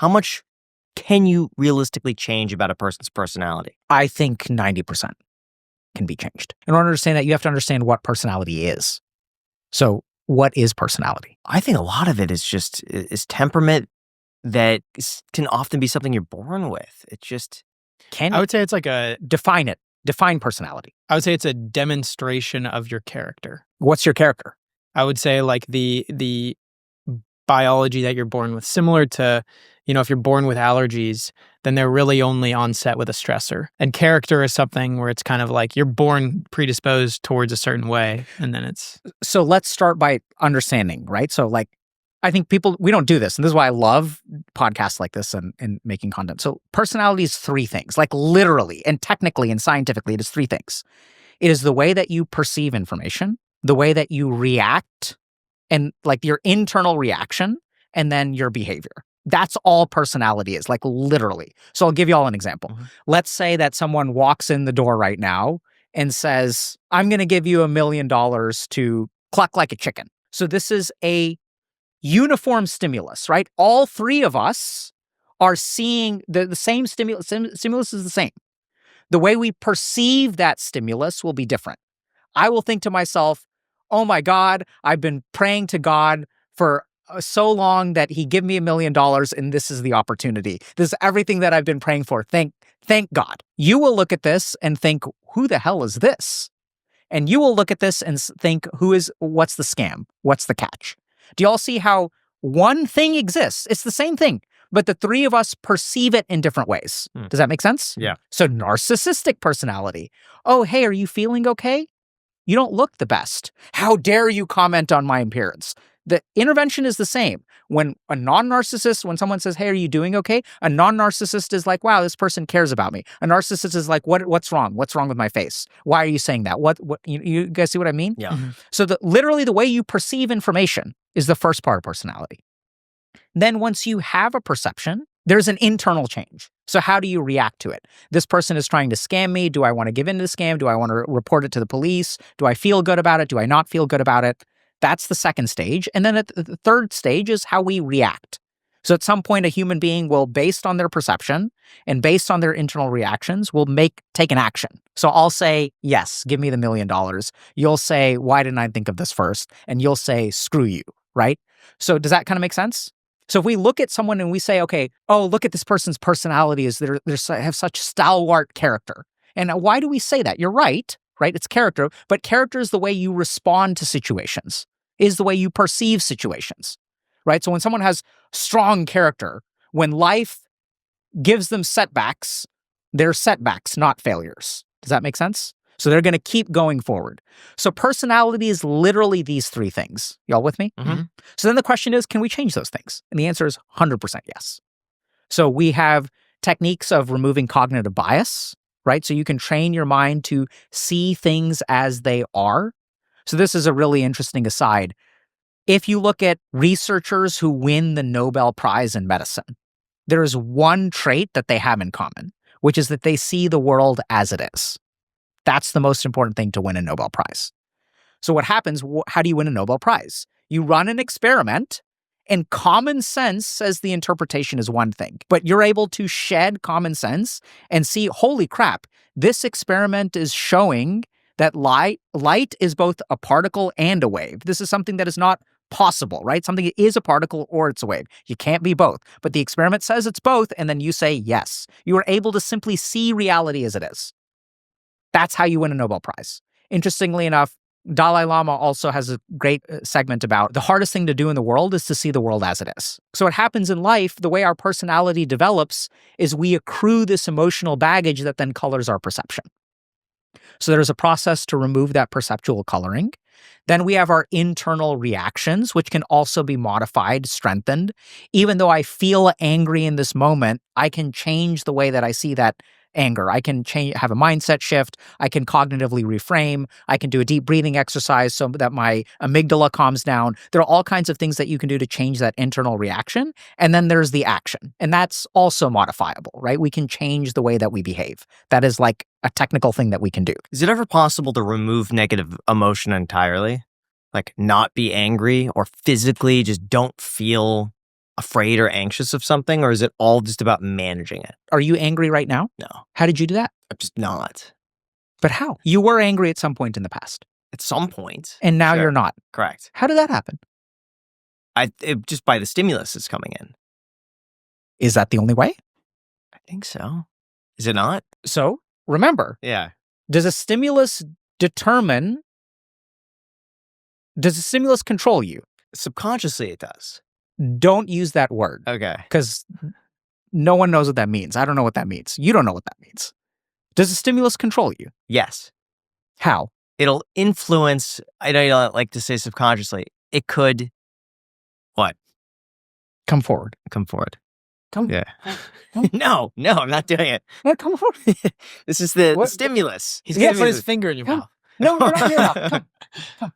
How much can you realistically change about a person's personality? I think 90% can be changed. In order to understand that, you have to understand what personality is. So what is personality? I think a lot of it is just temperament that can often be something you're born with. It just... I would say it's like a... Define it. Define personality. I would say it's a demonstration of your character. What's your character? I would say like the biology that you're born with. Similar to, if you're born with allergies, then they're really only onset with a stressor. And character is something where it's kind of like you're born predisposed towards a certain way, and then it's... So let's start by understanding, right? So like, I think we don't do this. And this is why I love podcasts like this and making content. So personality is three things, like literally and technically and scientifically, it is three things. It is the way that you perceive information, the way that you react, and like your internal reaction, and then your behavior. That's all personality is, like literally. So I'll give you all an example. Mm-hmm. Let's say that someone walks in the door right now and says, I'm going to give you $1 million to cluck like a chicken. So this is a uniform stimulus, right? All three of us are seeing the same stimulus. Stimulus is the same. The way we perceive that stimulus will be different. I will think to myself, oh my God, I've been praying to God for so long that he give me $1 million and this is the opportunity. This is everything that I've been praying for. Thank God. You will look at this and think, who the hell is this? And you will look at this and think, what's the scam? What's the catch? Do you all see how one thing exists? It's the same thing, but the three of us perceive it in different ways. Does that make sense? Yeah. So narcissistic personality. Oh, hey, are you feeling okay? You don't look the best. How dare you comment on my appearance? The intervention is the same. When a non-narcissist, when someone says, hey, are you doing okay? A non-narcissist is like, wow, this person cares about me. A narcissist is like, what's wrong? What's wrong with my face? Why are you saying that? What you guys see what I mean? Yeah. Mm-hmm. So literally the way you perceive information is the first part of personality. Then once you have a perception, there's an internal change. So how do you react to it? This person is trying to scam me. Do I want to give in to the scam? Do I want to report it to the police? Do I feel good about it? Do I not feel good about it? That's the second stage. And then the third stage is how we react. So at some point, a human being will, based on their perception and based on their internal reactions, will take an action. So I'll say, yes, give me the $1 million. You'll say, why didn't I think of this first? And you'll say, screw you, right? So does that kind of make sense? So if we look at someone and we say, okay, oh, look at this person's personality, is they have such stalwart character. And why do we say that? You're right? It's character, but character is the way you respond to situations, is the way you perceive situations, right? So when someone has strong character, when life gives them setbacks, they're setbacks, not failures. Does that make sense? So they're going to keep going forward. So personality is literally these three things. Y'all with me? Mm-hmm. So then the question is, can we change those things? And the answer is 100% yes. So we have techniques of removing cognitive bias, right? So you can train your mind to see things as they are. So this is a really interesting aside. If you look at researchers who win the Nobel Prize in medicine, there is one trait that they have in common, which is that they see the world as it is. That's the most important thing to win a Nobel Prize. So what happens, how do you win a Nobel Prize? You run an experiment, and common sense says the interpretation is one thing, but you're able to shed common sense and see, holy crap, this experiment is showing that light is both a particle and a wave. This is something that is not possible, right? Something is a particle or it's a wave. You can't be both, but the experiment says it's both, and then you say yes. You are able to simply see reality as it is. That's how you win a Nobel Prize. Interestingly enough, Dalai Lama also has a great segment about the hardest thing to do in the world is to see the world as it is. So what happens in life, the way our personality develops, is we accrue this emotional baggage that then colors our perception. So there's a process to remove that perceptual coloring. Then we have our internal reactions, which can also be modified, strengthened. Even though I feel angry in this moment, I can change the way that I see that anger. I can have a mindset shift. I can cognitively reframe. I can do a deep breathing exercise so that my amygdala calms down. There are all kinds of things that you can do to change that internal reaction. And then there's the action. And that's also modifiable, right? We can change the way that we behave. That is like a technical thing that we can do. Is it ever possible to remove negative emotion entirely? Like not be angry or physically just don't feel afraid or anxious of something, or is it all just about managing it? Are you angry right now? No, How did you do that? I'm just not. But how? You were angry at some point in the past, At some point. and now Sure. you're not. Correct. How did that happen? Just by the stimulus is coming in. Is that the only way? I think so. Is it not? So remember, Yeah. does a stimulus control you? Subconsciously, it does. Don't use that word Okay. because no one knows what that means. I don't know what that means. You don't know what that means. Does a stimulus control you? Yes. How? It'll influence, I know you don't like to say subconsciously. It could, what? Come forward. Come forward. Come. Yeah. Come. No, I'm not doing it. Yeah, come forward. This is the What? stimulus. He's Yeah, gonna put but his finger in your come. mouth. No, you're not here now. Come. Come.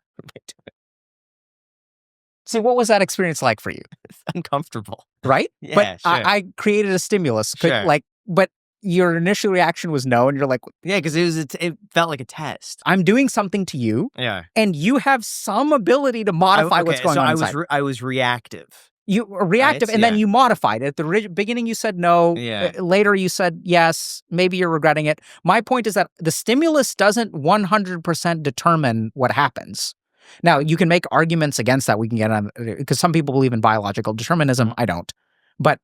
See, what was that experience like for you? It's uncomfortable. Right? Yeah, but sure. I created a stimulus. Sure. But your initial reaction was no, and you're like, Yeah, because it felt like a test. I'm doing something to you, Yeah. and you have some ability to modify what's going on inside. I was reactive. You were reactive, Right? and then Yeah. you modified it. At the beginning, you said no. Yeah. Later, you said yes. Maybe you're regretting it. My point is that the stimulus doesn't 100% determine what happens. Now, you can make arguments against that. We can get on, because some people believe in biological determinism. I don't. But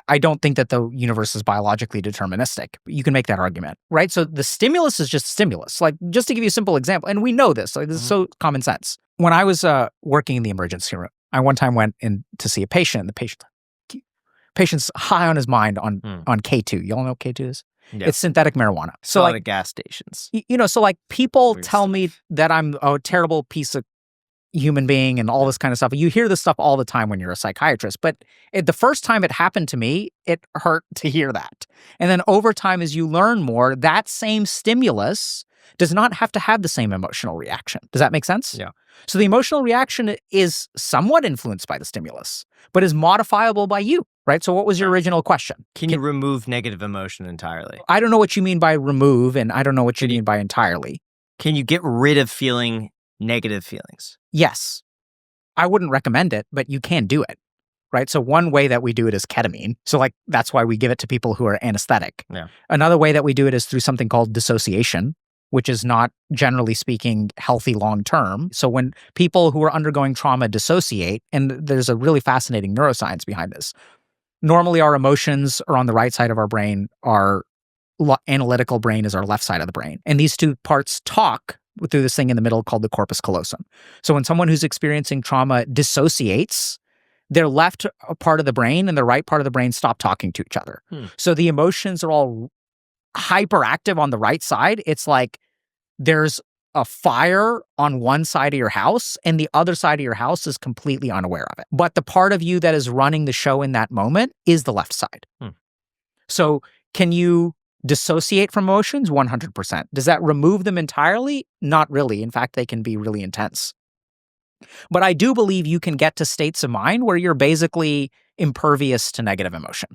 I don't think that the universe is biologically deterministic. You can make that argument, right? So the stimulus is just stimulus. Like, just to give you a simple example, and we know this, like, this is so common sense. When I was working in the emergency room, I one time went in to see a patient, and the patient's high on his mind on K2. Y'all know what K2 is? Yeah. It's synthetic marijuana. So like at gas stations. So like people Weird tell me that I'm a terrible piece of human being and all this kind of stuff. You hear this stuff all the time when you're a psychiatrist, but the first time it happened to me, it hurt to hear that. And then over time, as you learn more, that same stimulus does not have to have the same emotional reaction. Does that make sense? Yeah. So the emotional reaction is somewhat influenced by the stimulus, but is modifiable by you, right? So what was your original question? Can you remove negative emotion entirely? I don't know what you mean by remove, and I don't know what you mean by entirely. Can you get rid of feeling negative feelings? Yes. I wouldn't recommend it, but you can do it, right? So one way that we do it is ketamine. So like that's why we give it to people who are anesthetic. Yeah. Another way that we do it is through something called dissociation, which is not, generally speaking, healthy long-term. So when people who are undergoing trauma dissociate, and there's a really fascinating neuroscience behind this. Normally our emotions are on the right side of our brain, our analytical brain is our left side of the brain. And these two parts talk through this thing in the middle called the corpus callosum. So when someone who's experiencing trauma dissociates, their left part of the brain and the right part of the brain stop talking to each other. So the emotions are all hyperactive on the right side. It's like there's a fire on one side of your house and the other side of your house is completely unaware of it. But the part of you that is running the show in that moment is the left side. So can you dissociate from emotions? 100%. Does that remove them entirely? Not really. In fact, they can be really intense. But I do believe you can get to states of mind where you're basically impervious to negative emotion.